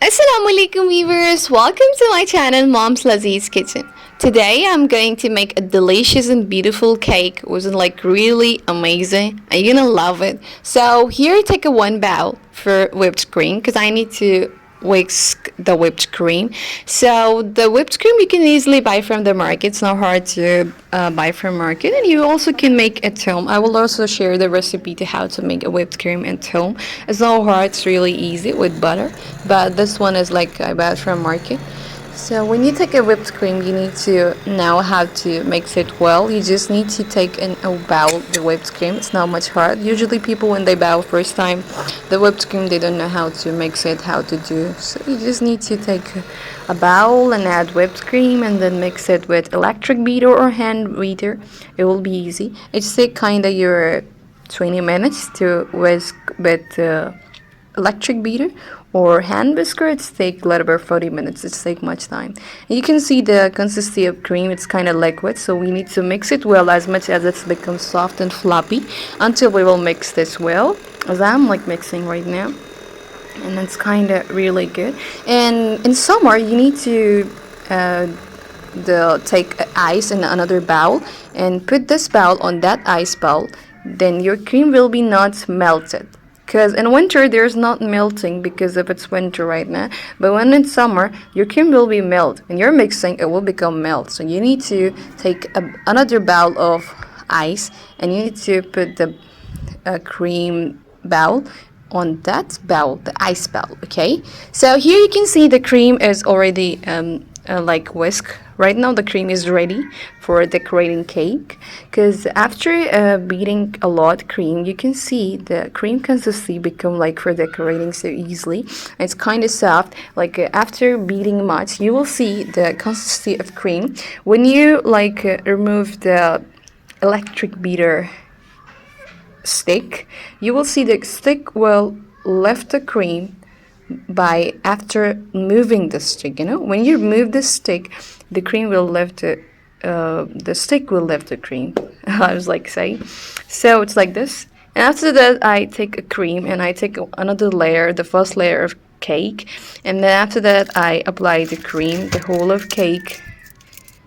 Assalamualaikum viewers, welcome to my channel Mom's Laziz Kitchen. Today I'm going to make a delicious and beautiful cake. It was like really amazing and you're gonna love it. So here take a one bowl for whipped cream because I need to whisk the whipped cream. So the whipped cream you can easily buy from the market. It's not hard to buy from market, and you also can make at home. I will also share the recipe to how to make a whipped cream at home. It's not hard. It's really easy with butter, but this one is like I bought from market. So when you take a whipped cream, you need to know how to mix it well. You just need to take in a bowl the whipped cream. It's not much hard. Usually people when they bowl first time, the whipped cream they don't know how to mix it, how to do. So you just need to take a bowl and add whipped cream and then mix it with electric beater or hand beater. It will be easy. It's take kinda your 20 minutes to whisk with electric beater or hand whisker. It's take a little bit 40 minutes. It's take much time. And you can see the consistency of cream. It's kind of liquid, so we need to mix it well as much as it's become soft and floppy until we will mix this well, as I'm like mixing right now. And it's kind of really good. And in summer you need to take ice in another bowl and put this bowl on that ice bowl. Then your cream will be not melted, because in winter there's not melting because of it's winter right now, but when it's summer your cream will be melt and you're mixing it will become melt. So you need to take another bowl of ice and you need to put the cream bowl on that bowl, the ice bowl. Okay, so here you can see the cream is already like whisk. Right now the cream is ready for decorating cake, because after beating a lot cream you can see the cream consistency become like for decorating so easily. It's kind of soft. Like after beating much you will see the consistency of cream. When you like remove the electric beater stick, you will see the stick will lift the cream by after moving the stick. You know, when you move the stick the cream will lift it, the stick will lift the cream. I was like saying, so it's like this. And after that I take a cream and I take another layer, the first layer of cake, and then after that I apply the cream the whole of cake,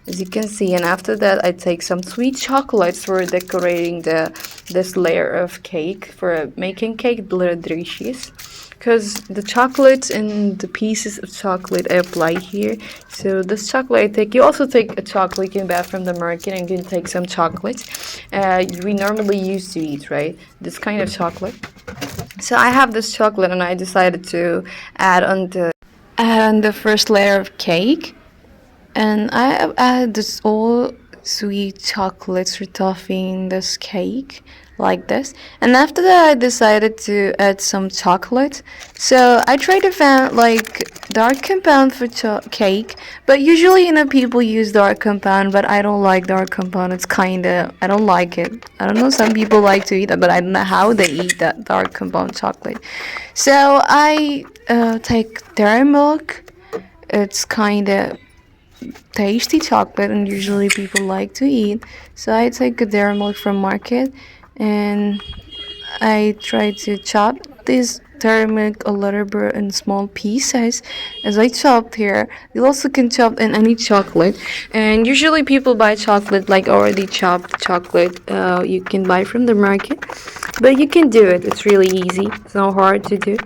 as you can see. And after that I take some sweet chocolates for decorating this layer of cake, for making cake delicious, because the chocolates and the pieces of chocolate I apply here. So this chocolate I take, you also take a chocolate you can buy from the market, and you can take some chocolates we normally used to eat, right, this kind of chocolate. So I have this chocolate and I decided to add on the first layer of cake. And I have added this all sweet chocolates for topping this cake like this. And after that I decided to add some chocolate. So I tried to find like dark compound for cake, but usually people use dark compound, but I don't like dark compound. It's kinda, I don't like it. I don't know, some people like to eat that, but I don't know how they eat that dark compound chocolate. So I take dairy milk. It's kinda tasty chocolate and usually people like to eat. So I take a dairy milk from market and I try to chop this dairy milk a little bit in small pieces as I chopped here. You also can chop in any chocolate, and usually people buy chocolate like already chopped chocolate you can buy from the market, but you can do it. It's really easy. It's not hard to do.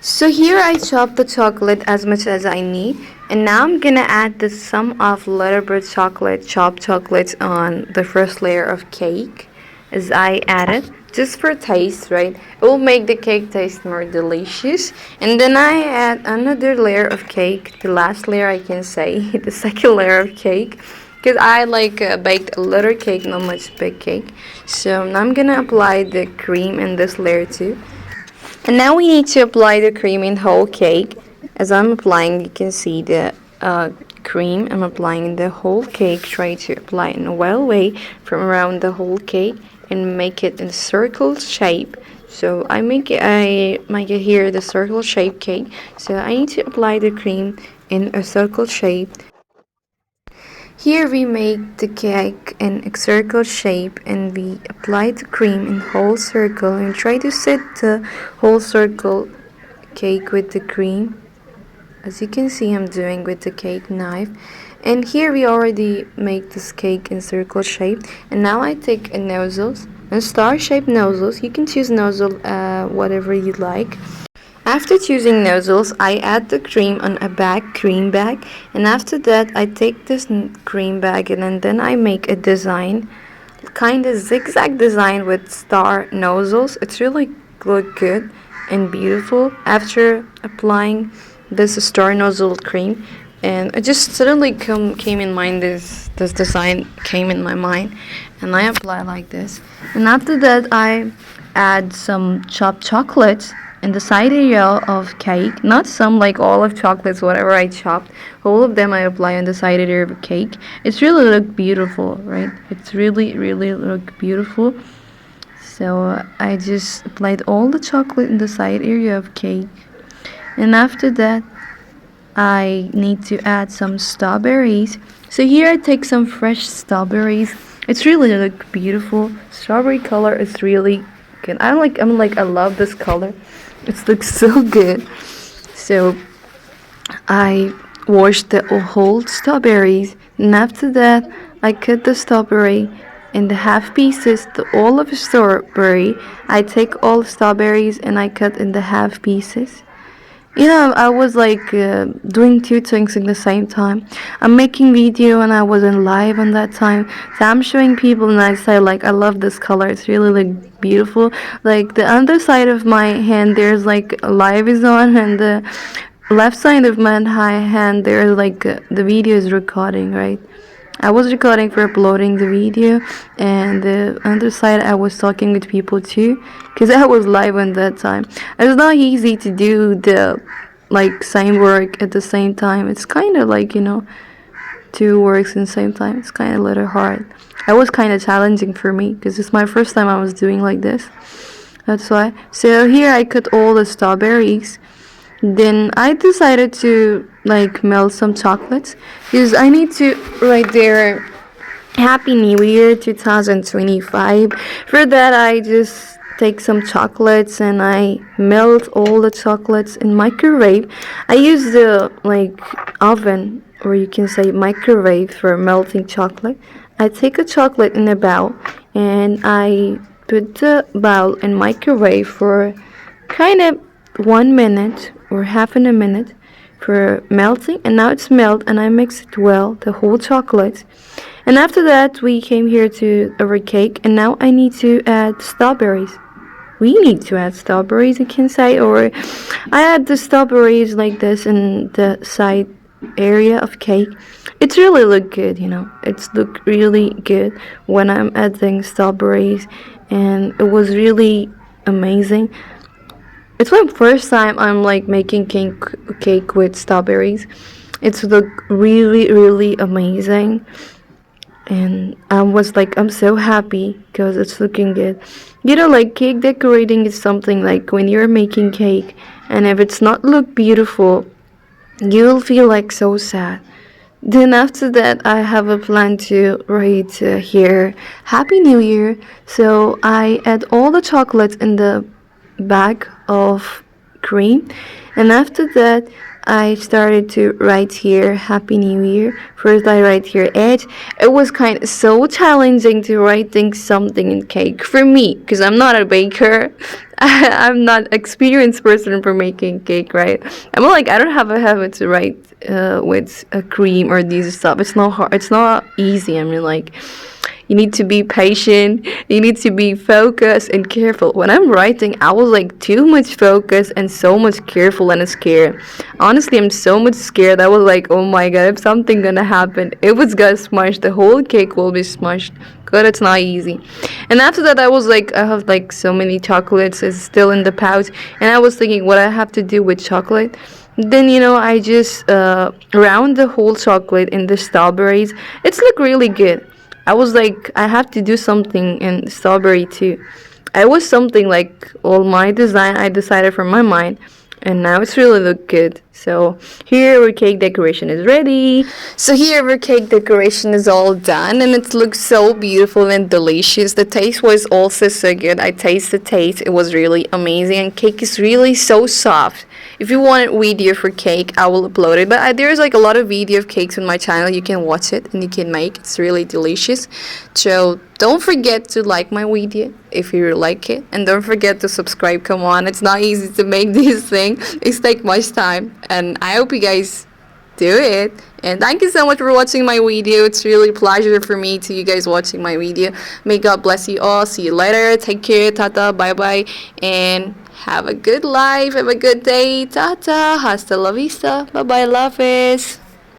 So here I chop the chocolate as much as I need, and now I'm gonna add the some of little bit chocolate, chopped chocolates on the first layer of cake as I add it, just for taste, right? It will make the cake taste more delicious. And then I add another layer of cake, the last layer I can say, the second layer of cake, because I like baked a little cake, not much big cake. So now I'm gonna apply the cream in this layer too. And now we need to apply the cream in whole cake. As I'm applying, you can see the cream. I'm applying the whole cake. Try to apply in a well way from around the whole cake and make it in a circle shape. So I make it here the circle shape cake. So I need to apply the cream in a circle shape. Here we make the cake in a circle shape and we apply the cream in whole circle and try to set the whole circle cake with the cream. As you can see, I'm doing with the cake knife. And here we already make this cake in circle shape. And now I take a nozzles, a star-shaped nozzles. You can choose nozzle whatever you like. After choosing nozzles, I add the cream on a cream bag, and after that I take this cream bag and then I make a design, kind of zigzag design with star nozzles. It's really look good and beautiful after applying this star nozzle cream. And it just suddenly came in mind, this design came in my mind, and I apply like this. And after that I add some chopped chocolates in the side area of cake, not some, like all of chocolates, whatever I chopped, all of them I apply on the side area of cake. It's really look beautiful, right? It's really look beautiful. So I just applied all the chocolate in the side area of cake, and after that I need to add some strawberries. So here I take some fresh strawberries. It's really look beautiful. Strawberry color is really good. I love this color. It looks so good. So I washed the whole strawberries, and after that I cut the strawberry in the half pieces. All of the strawberry, I take all the strawberries and I cut in the half pieces. I was doing two things at the same time. I'm making video and I wasn't live on that time. So I'm showing people and I say I love this color. It's really beautiful. Like the underside of my hand there's live is on, and the left side of my hand there's the video is recording, right? I was recording for uploading the video, and the other side I was talking with people too, because I was live on that time. It's not easy to do the same work at the same time. It's kind of two works in the same time. It's kind of a little hard. It was kind of challenging for me because it's my first time I was doing like this. That's why. So here I cut all the strawberries. Then I decided to melt some chocolates because I need to write there Happy New Year 2025. For that I just take some chocolates and I melt all the chocolates in microwave. I use the oven, or you can say microwave, for melting chocolate. I take a chocolate in a bowl and I put the bowl in microwave for kind of 1 minute or half in a minute for melting, and now it's melt and I mix it well, the whole chocolate. And after that we came here to our cake, and now I need to add strawberries. We need to add strawberries, you can say, or I add the strawberries like this in the side area of cake. It's really look good, it's look really good when I'm adding strawberries, and it was really amazing. It's my first time I'm making cake with strawberries. It's look really amazing, and I'm so happy because it's looking good. Cake decorating is something when you're making cake, and if it's not look beautiful, you'll feel so sad. Then after that I have a plan to write here Happy New Year. So I add all the chocolates in the bag of cream, and after that I started to write here Happy New Year. First I write here edge. It was kind of so challenging to writing something in cake for me because I'm not a baker. I'm not experienced person for making cake, right? I don't have a habit to write with a cream or these stuff. It's not hard. It's not easy. You need to be patient, you need to be focused and careful. When I'm writing, I was too much focused and so much careful and scared. Honestly, I'm so much scared. I was oh my god, if something gonna happen, it was gonna smush, the whole cake will be smushed. God, it's not easy. And after that I was I have so many chocolates, it's still in the pouch, and I was thinking what I have to do with chocolate. Then I just round the whole chocolate in the strawberries. It's look really good. I was I have to do something in strawberry too. I was something all my design I decided from my mind. And now it's really look good. So here our cake decoration is ready. So here our cake decoration is all done and it looks so beautiful and delicious. The taste was also so good. I tasted the taste. It was really amazing and cake is really so soft. If you want a video for cake, I will upload it. But there's like a lot of video of cakes on my channel. You can watch it and you can make. It's really delicious. So don't forget to like my video if you like it. And don't forget to subscribe. Come on, it's not easy to make this thing. It's take much time. And I hope you guys do it. And thank you so much for watching my video. It's really a pleasure for me to you guys watching my video. May God bless you all. See you later. Take care. Tata. Bye bye. And have a good life. Have a good day. Tata. Hasta la vista. Bye bye. Love is.